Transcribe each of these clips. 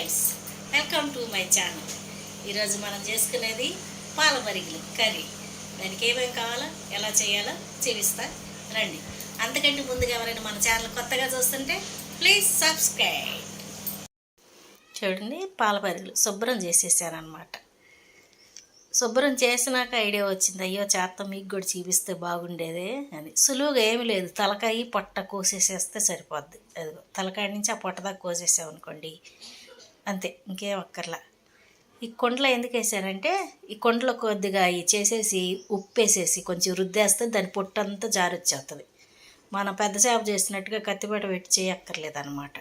Friends, welcome to my channel. ఈరోజు మనం చేసుకునేది పాల మరిగిలి కర్రీ. దానికి ఏమేమి కావాలో ఎలా చేయాలో చూపిస్తా రండి. అంతకంటే ముందుగా ఎవరైనా మన ఛానల్ కొత్తగా చూస్తుంటే ప్లీజ్ సబ్స్క్రైబ్. చూడండి, పాల మరిగిలు శుభ్రం చేసేసాను అనమాట. శుభ్రం చేసినాక ఐడియా వచ్చింది, అయ్యో చేత్త మీకు కూడా చూపిస్తే బాగుండేదే అని. సులువుగా ఏమి లేదు, తలకాయ పొట్ట కోసేసేస్తే సరిపోద్ది. అదిగో తలకాయ నుంచి ఆ పొట్ట దాకా కోసేసామనుకోండి, అంతే, ఇంకేం అక్కర్లా. ఈ కొండలో ఎందుకు వేసారంటే, ఈ కొండలో కొద్దిగా చేసేసి ఉప్పు వేసేసి కొంచెం రుద్దేస్తే దాని పొట్టంతా జారొచ్చేస్తుంది. మనం పెద్ద చేప చేసినట్టుగా కత్తిపేట పెట్టి చేయక్కర్లేదన్నమాట.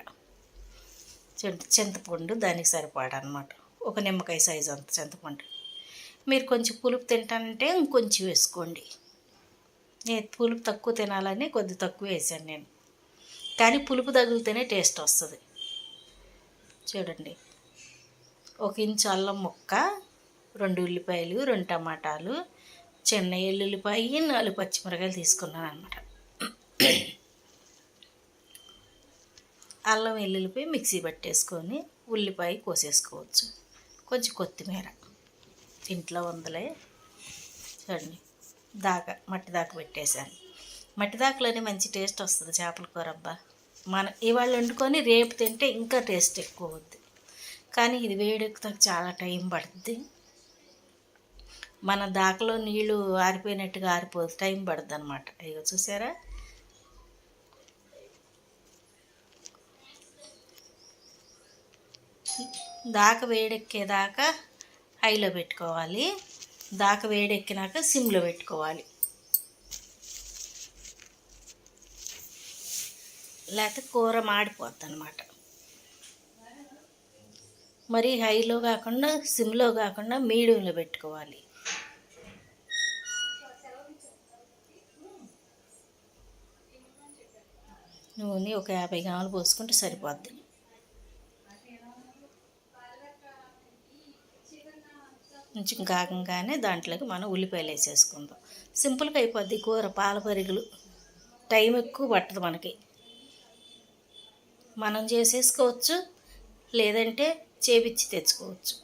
చింతపండు దానికి సరిపడనమాట, ఒక నిమ్మకాయ సైజు అంత చింతపండు. మీరు కొంచెం పులుపు తింటానంటే ఇంకొంచెం వేసుకోండి. నేను పులుపు తక్కువ తినాలని కొద్ది తక్కువ వేసాను నేను, కానీ పులుపు తగిలితేనే టేస్ట్ వస్తుంది. చూడండి, 1 ఇంచు అల్లం ముక్క, 2 ఉల్లిపాయలు, 2 టమాటాలు, చిన్న ఎల్లుల్లిపాయ, 4 పచ్చిమిరకాయలు తీసుకున్నాను అనమాట. అల్లం వెల్లుల్లిపాయ మిక్సీ పట్టేసుకొని ఉల్లిపాయ కోసేసుకోవచ్చు. కొంచెం కొత్తిమీర ఇంట్లో ఉందలే. చూడండి, మట్టి దాకా పెట్టేశాను. మట్టి దాకలోనే మంచి టేస్ట్ వస్తుంది చేపల కూర. అబ్బా, ఇవాళ వండుకొని రేపు తింటే ఇంకా టేస్ట్ ఎక్కువ అవుద్ది. కానీ ఇది వేడెక్కుతాక చాలా టైం పడుతుంది. మన దాకలో నీళ్ళు ఆరిపోయినట్టుగా ఆరిపోదు, టైం పడుతుంది అనమాట. ఇక చూసారా, వేడెక్కేదాకా హైలో పెట్టుకోవాలి, వేడెక్కినాక సిమ్లో పెట్టుకోవాలి. లేకపోతే కూర మాడిపోద్ది అనమాట. మరి హైలో కాకుండా సిమ్లో కాకుండా మీడియంలో పెట్టుకోవాలి. నూనె ఒక 50 గ్రాములు పోసుకుంటే సరిపోద్ది. కొంచెం కాగంగానే దాంట్లోకి మనం ఉల్లిపాయలు వేసేసుకుందాం. సింపుల్గా అయిపోద్ది కూర. పాల పరిగులు టైం ఎక్కువ పట్టదు మనకి. మనం చేసేసుకోవచ్చు, లేదంటే చేపిచ్చి తెచ్చుకోవచ్చు.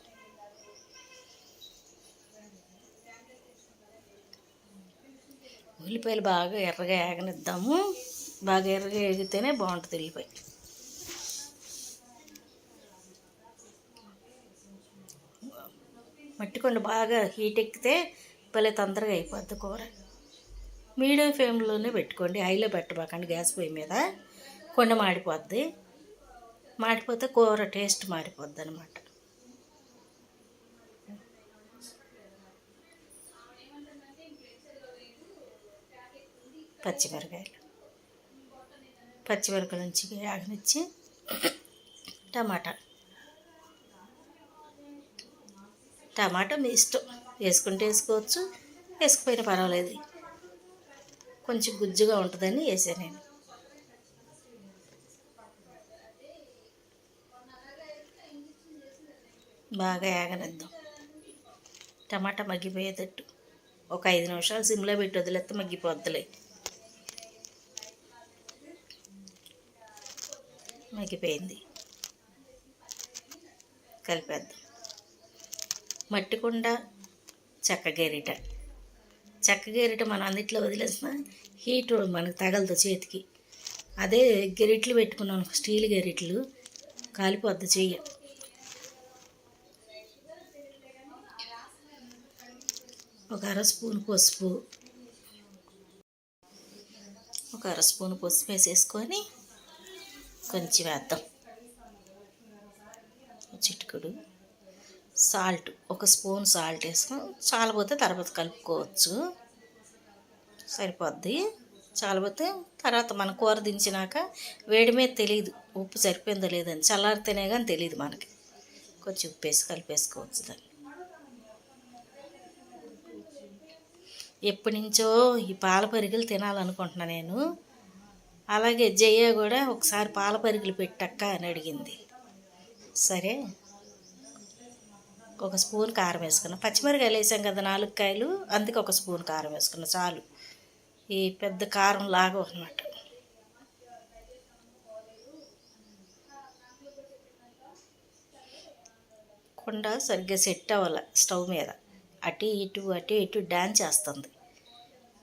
ఉల్లిపాయలు బాగా ఎర్రగా ఏగనిద్దాము. బాగా ఎర్రగా ఏగితేనే బాగుంటుంది ఉల్లిపాయ. మట్టికొండ బాగా హీట్ ఎక్కితే భలే తొందరగా అయిపోద్ది కూర. మీడియం ఫ్లేమ్లోనే పెట్టుకోండి, హైలో పెట్టబాకండి. గ్యాస్ పొయ్యి మీద కొండ మాడిపోద్ది. మాడిపోతే కూర టేస్ట్ మారిపోద్ది అనమాట. పచ్చిమిరకాయల నుంచి ఆగనిచ్చి టమాటా మీ ఇష్టం, వేసుకుంటే వేసుకోవచ్చు, వేసుకుపోయినా పర్వాలేదు. కొంచెం గుజ్జుగా ఉంటుందని వేసాను నేను. బాగా ఏగనిద్దాం. టమాటా మగ్గిపోయేటట్టు ఒక 5 నిమిషాలు సిమ్లో పెట్టి వదిలేస్తే మగ్గిపోద్దులే. మగ్గిపోయింది, కలిపేద్దాం. మట్టికుండ, చెక్క గెరిట మనం అన్నిట్లో వదిలేసిన హీట్ మనకు తగలదు చేతికి. అదే గెరిట్లు పెట్టుకున్నాను, స్టీల్ గెరిట్లు, కాలిపోద్ది చెయ్యి. ఒక 1/2 స్పూన్ పసుపు, వేసేసుకొని కొంచెం వేద్దాం. చిటికెడు సాల్ట్, 1 స్పూన్ సాల్ట్ వేసుకొని, చాలపోతే తర్వాత కలుపుకోవచ్చు, సరిపోద్ది. చాలపోతే తర్వాత మన కూర దించినాక వేడి మీద తెలియదు ఉప్పు సరిపోయిందో లేదని, చల్లారితేనే కానీ తెలియదు మనకి. కొంచెం ఉప్పు వేసి కలిపేసుకోవచ్చు దాన్ని. ఎప్పటి నుంచో ఈ పాల పరిగెలు తినాలనుకుంటున్నా నేను. అలాగే జయ కూడా ఒకసారి పాల పరిగెలు పెట్టక్క అని అడిగింది. సరే, 1 స్పూన్ కారం వేసుకున్నా. పచ్చిమిరకాయలు వేసాం కదా 4 కాయలు, అందుకే 1 స్పూన్ కారం వేసుకున్నా చాలు. ఈ పెద్ద కారం లాగా అన్నమాట. రాకుండా సరిగ్గా సెట్ అవ్వాలి స్టవ్ మీద. అటు ఇటు డ్యాన్స్ చేస్తుంది,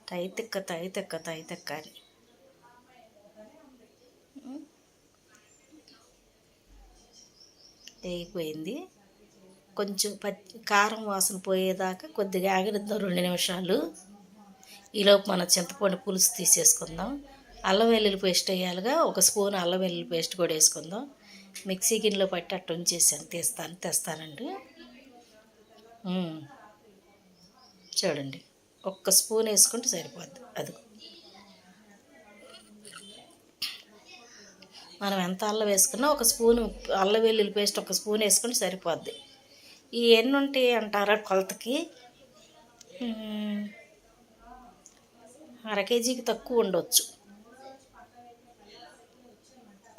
తైతెక్క తైతెక్క తైతెక్క అని. అయిపోయింది. కొంచెం కారం వాసన పోయేదాకా కొద్దిగా ఆగనిద్దాం 2 నిమిషాలు. ఈలోపు మనం చింతపండు పులుసు తీసేసుకుందాం. అల్లం వెల్లుల్లి పేస్ట్ వేయాలిగా, 1 స్పూన్ అల్లం వెల్లుల్లి పేస్ట్ కూడా వేసుకుందాం. మిక్సీ గిన్నెలో పట్టి అట్టు ఉంచేసాను, తెస్తానండి. చూడండి, 1 స్పూన్ వేసుకుంటే సరిపోద్ది. అది మనం ఎంత అల్లం వేసుకున్నా 1 స్పూను అల్లం వెల్లుల్లి పేస్ట్ 1 స్పూన్ వేసుకుంటే సరిపోద్ది. ఈ ఎన్ని ఉంటాయి అంటారా కొలతకి? 1/2 కేజీకి తక్కువ ఉండొచ్చు,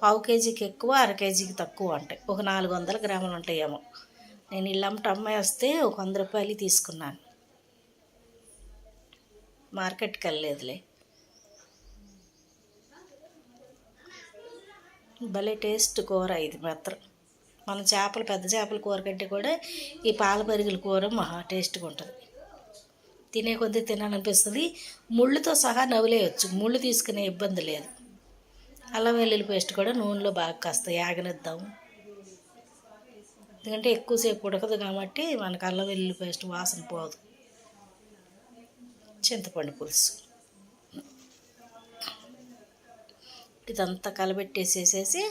1/4 కేజీకి ఎక్కువ, 1/2 కేజీకి తక్కువ ఉంటాయి. ఒక 400 గ్రాములు ఉంటాయేమో. నేను ఇల్లమ్మట అమ్మాయి వస్తే ఒక 100 రూపాయలు తీసుకున్నాను, మార్కెట్కి వెళ్ళలేదులే. భలే టేస్ట్ కూర ఇది మాత్రం. మన పెద్ద చేపల కూర కంటే కూడా ఈ పాల పరిగెల కూర మహా టేస్ట్గా ఉంటుంది. తినే కొద్దీ తినాలనిపిస్తుంది. ముళ్ళుతో సహా నవ్వులేయచ్చు, ముళ్ళు తీసుకునే ఇబ్బంది లేదు. అల్లం వెల్లుల్లి పేస్ట్ కూడా నూనెలో బాగా కాస్త యాగనిద్దాము, ఎందుకంటే ఎక్కువసేపు ఉడకదు కాబట్టి మనకు అల్లం వెల్లుల్లి పేస్ట్ వాసన పోదు. చింతపండు పులుసు ఇదంతా కలబెట్టేసేసేసి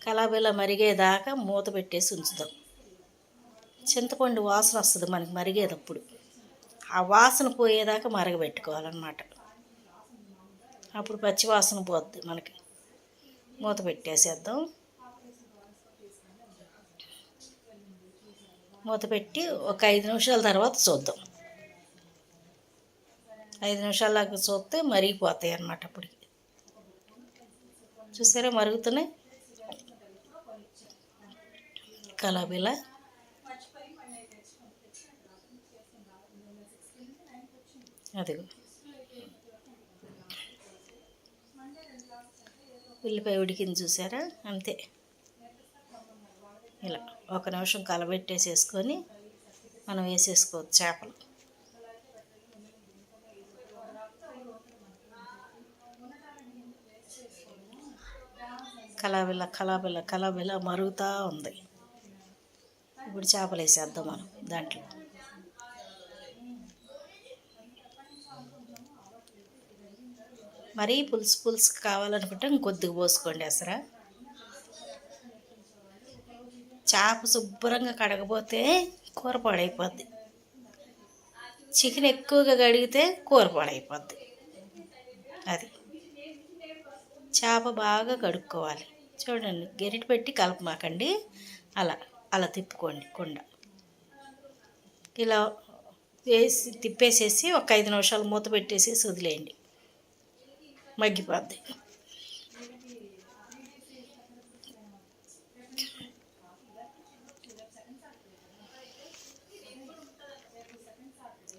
కలాబిలా మరిగేదాకా మూత పెట్టేసి ఉంచుదాం. చింతపండు వాసన వస్తుంది మనకి మరిగేటప్పుడు, ఆ వాసన పోయేదాకా మరగబెట్టుకోవాలన్నమాట. అప్పుడు పచ్చి వాసన పోద్ది మనకి. మూత పెట్టేసేద్దాం. మూత పెట్టి ఒక 5 నిమిషాల తర్వాత చూద్దాం. 5 నిమిషాల దాకా చూస్తే మరిగిపోతాయి అన్నమాట. అప్పటికి చూసారా మరుగుతున్నాయి. కలాబిలా అదిగో ఉల్లిపాయ ఉడికింది చూసారా, అంతే. ఇలా 1 నిమిషం కలబెట్టేసేసుకొని మనం వేసేసుకోవచ్చు చేపలు. కలాబిలా మరుగుతూ ఉంది. ఇప్పుడు చేపలు వేసేద్దాం మనం దాంట్లో. మరీ పులుసు కావాలనుకుంటే ఇంకొద్దిగా పోసుకోండి. అసలు చేప శుభ్రంగా కడగపోతే కూర పాడైపోద్ది, చికెన్ ఎక్కువగా కడిగితే కూర పాడైపోద్ది. అది చేప బాగా కడుక్కోవాలి. చూడండి, గరిటె పెట్టి కలపమాకండి, అలా తిప్పుకోండి కుండ. ఇలా వేసి తిప్పేసేసి ఒక 5 నిమిషాలు మూత పెట్టేసేసి వదిలేయండి, మగ్గిపోద్ది.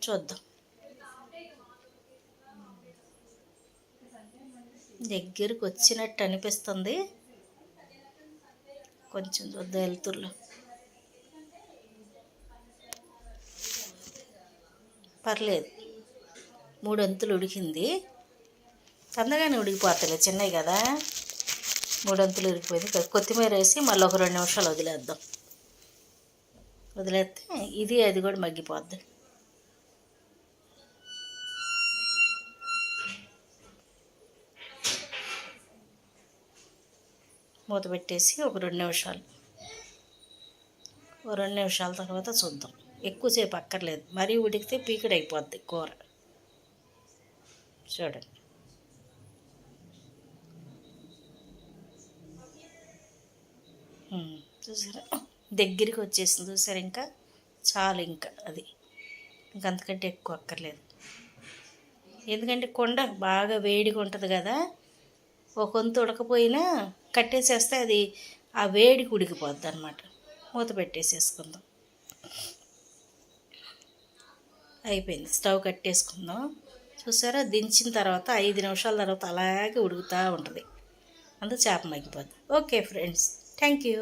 చూద్దాం, దగ్గరకు వచ్చినట్టు అనిపిస్తుంది. కొంచెం చూద్దాం వెలుతురులో. పర్లేదు, 3 వంతులు ఉడికింది. తొందరగానే ఉడికిపోతాయి, చిన్నవి కదా. 3 వంతులు ఉడికిపోయింది. కొత్తిమీర వేసి మళ్ళీ ఒక 2 నిమిషాలు వదిలేద్దాం. వదిలేస్తే అది కూడా మగ్గిపోద్ది. మూత పెట్టేసి ఒక 2 నిమిషాలు, 2 నిమిషాల తర్వాత చూద్దాం. ఎక్కువసేపు అక్కర్లేదు, మరీ ఉడికితే పీకిడైపోద్ది కూర. చూడండి, చూసారా దగ్గరికి వచ్చేసింది. చూసారా, ఇంకా చాలు, ఇంకా ఇంకంతకంటే ఎక్కువ అక్కర్లేదు. ఎందుకంటే కొండ బాగా వేడిగా ఉంటుంది కదా, ఒక వంతు ఉడకపోయినా కట్టేసేస్తే అది ఆ వేడికి ఉడికిపోద్ది అన్నమాట. మూత పెట్టేసేసుకుందాం. అయిపోయింది, స్టవ్ కట్టేసుకుందాం. చూసారా, దించిన తర్వాత 5 నిమిషాల తర్వాత అలాగే ఉడుకుతూ ఉంటుంది, అందుకు చేప మగ్గిపోద్ది. Okay friends, thank you.